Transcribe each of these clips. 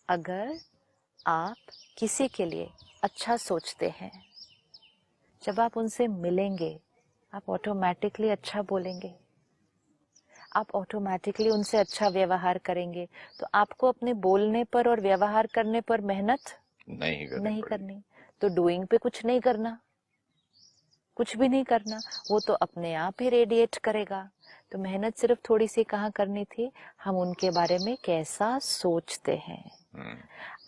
अगर आप किसी के लिए अच्छा सोचते हैं, जब आप उनसे मिलेंगे आप ऑटोमेटिकली अच्छा बोलेंगे, आप ऑटोमेटिकली उनसे अच्छा व्यवहार करेंगे। तो आपको अपने बोलने पर और व्यवहार करने पर मेहनत नहीं करनी। तो डूइंग पे कुछ नहीं करना, कुछ भी नहीं करना, वो तो अपने आप ही रेडिएट करेगा। तो मेहनत सिर्फ थोड़ी सी कहाँ करनी थी, हम उनके बारे में कैसा सोचते हैं।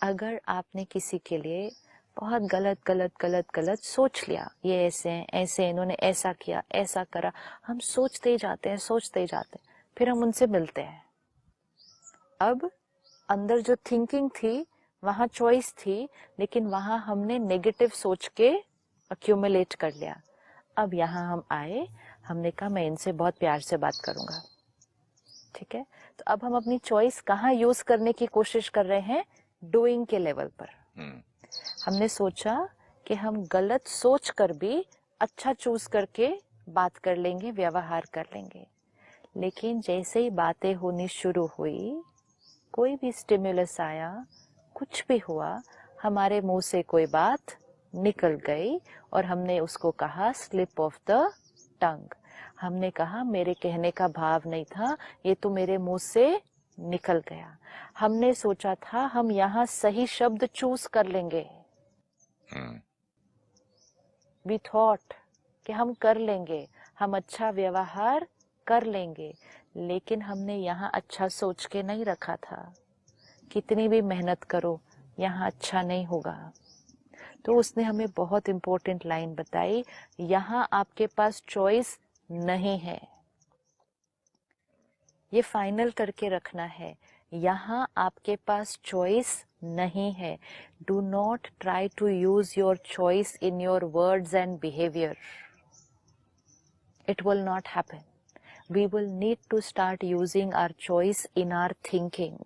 अगर आपने किसी के लिए बहुत गलत गलत गलत गलत सोच लिया, ये ऐसे हैं, ऐसे इन्होंने ऐसा किया, ऐसा करा, हम सोचते ही जाते हैं, सोचते ही जाते हैं, फिर हम उनसे मिलते हैं। अब अंदर जो थिंकिंग थी वहां चॉइस थी, लेकिन वहां हमने नेगेटिव सोच के अक्यूमुलेट कर लिया। अब यहाँ हम आए, हमने कहा मैं इनसे बहुत प्यार से बात करूंगा, ठीक है। तो अब हम अपनी चॉइस कहाँ यूज करने की कोशिश कर रहे हैं, डूइंग के लेवल पर। हमने सोचा कि हम गलत सोच कर भी अच्छा चूज करके बात कर लेंगे, व्यवहार कर लेंगे। लेकिन जैसे ही बातें होनी शुरू हुई, कोई भी स्टिमुलस आया, कुछ भी हुआ, हमारे मुंह से कोई बात निकल गई और हमने उसको कहा स्लिप ऑफ द टंग। हमने कहा मेरे कहने का भाव नहीं था, ये तो मेरे मुंह से निकल गया। हमने सोचा था हम यहाँ सही शब्द चूज कर लेंगे, वी थॉट कि हम कर लेंगे, हम अच्छा व्यवहार कर लेंगे, लेकिन हमने यहाँ अच्छा सोच के नहीं रखा था। कितनी भी मेहनत करो यहाँ अच्छा नहीं होगा। तो उसने हमें बहुत इंपॉर्टेंट लाइन बताई, यहाँ आपके पास चॉइस नहीं है। ये फाइनल करके रखना है, यहाँ आपके पास चॉइस नहीं है। Do not try to use your choice in your words and behaviour, it will not happen. We will need to start using our choice in our thinking.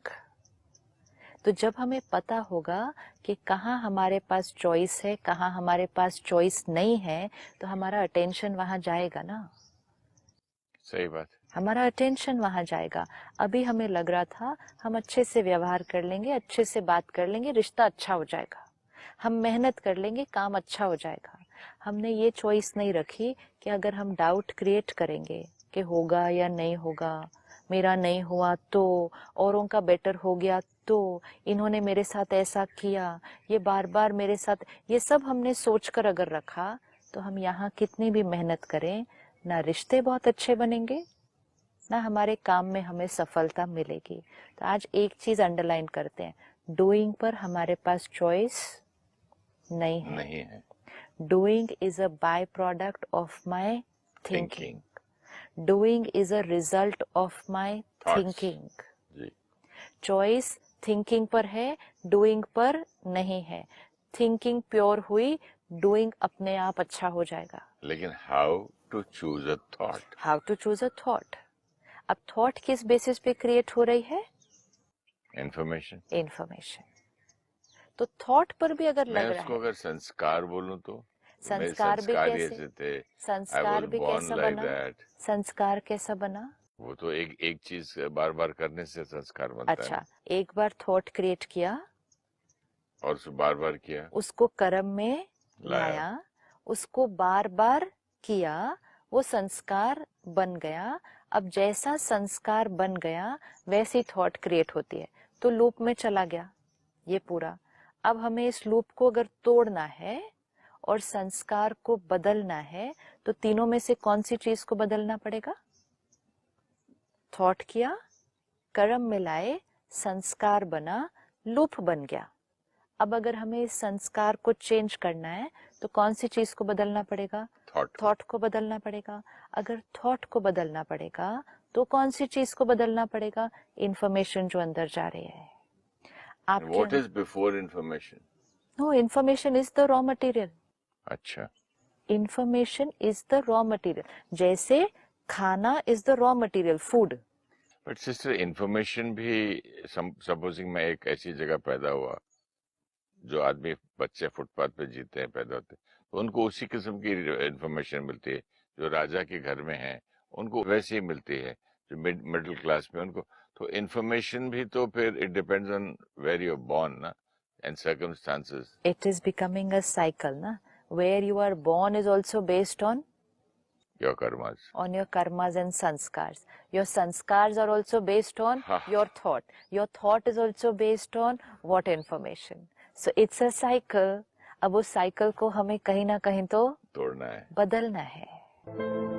तो जब हमें पता होगा कि कहाँ हमारे पास चॉइस है, कहाँ हमारे पास चॉइस नहीं है, तो हमारा अटेंशन वहां जाएगा ना। सही बात, हमारा अटेंशन वहां जाएगा। अभी हमें लग रहा था हम अच्छे से व्यवहार कर लेंगे, अच्छे से बात कर लेंगे, रिश्ता अच्छा हो जाएगा, हम मेहनत कर लेंगे, काम अच्छा हो जाएगा। हमने ये चॉइस नहीं रखी कि अगर हम डाउट क्रिएट करेंगे कि होगा या नहीं होगा, मेरा नहीं हुआ तो, औरों का बेटर हो गया तो, इन्होंने मेरे साथ ऐसा किया, ये बार बार मेरे साथ, ये सब हमने सोचकर अगर रखा, तो हम यहाँ कितनी भी मेहनत करें, ना रिश्ते बहुत अच्छे बनेंगे, ना हमारे काम में हमें सफलता मिलेगी। तो आज एक चीज अंडरलाइन करते हैं, डूइंग पर हमारे पास चॉइस नहीं है। Doing is a by product of my thinking, doing is a result of my thinking. Choice thinking पर है, डूइंग पर नहीं है। थिंकिंग प्योर हुई, डूइंग अपने आप अच्छा हो जाएगा। लेकिन how to choose a thought, how to choose a thought. अब थॉट किस बेसिस पे क्रिएट हो रही है, इंफॉर्मेशन। तो थॉट पर भी अगर लग रहा है, अगर संस्कार बोलूं तो संस्कार भी कैसे, थे, संस्कार भी कैसा बना, संस्कार कैसा बना, वो तो एक चीज बार बार करने से संस्कार बनता है। अच्छा, एक बार थॉट क्रिएट किया और उसको बार बार किया, उसको कर्म में लाया, उसको बार बार किया, वो संस्कार बन गया। अब जैसा संस्कार बन गया वैसी थॉट क्रिएट होती है, तो लूप में चला गया ये पूरा। अब हमें इस लूप को अगर तोड़ना है और संस्कार को बदलना है, तो तीनों में से कौन सी चीज को बदलना पड़ेगा, थॉट किया, कर्म मिलाए, संस्कार बना, लूप बन गया। अब अगर हमें इस संस्कार को चेंज करना है तो कौन सी चीज को बदलना पड़ेगा, थॉट को बदलना पड़ेगा। अगर थॉट को बदलना पड़ेगा तो कौन सी चीज को बदलना पड़ेगा, इंफॉर्मेशन जो अंदर जा रही है। What is before information? No, information is the raw material. अच्छा, information is the raw material, जैसे खाना is the raw material, food. But sister information भी, सपोजिंग मैं एक ऐसी जगह पैदा हुआ, जो आदमी बच्चे फुटपाथ पे जीते हैं, पैदा होते हैं, तो उनको उसी किस्म की इंफॉर्मेशन मिलती है। जो राजा के घर में है उनको वैसी ही मिलती है, जो मिडिल क्लास में उनको तो इन्फॉर्मेशन भी तो फिर it depends on where you are born ना and circumstances. It is becoming a cycle, na? Where you are born is also based on your karmas. your karmas and sanskars. Your sanskars are also based on your thought. Your thought is also based on what information. So it's a cycle. अब उस cycle को हमें कहीं ना कहीं तो तोड़ना है. बदलना है.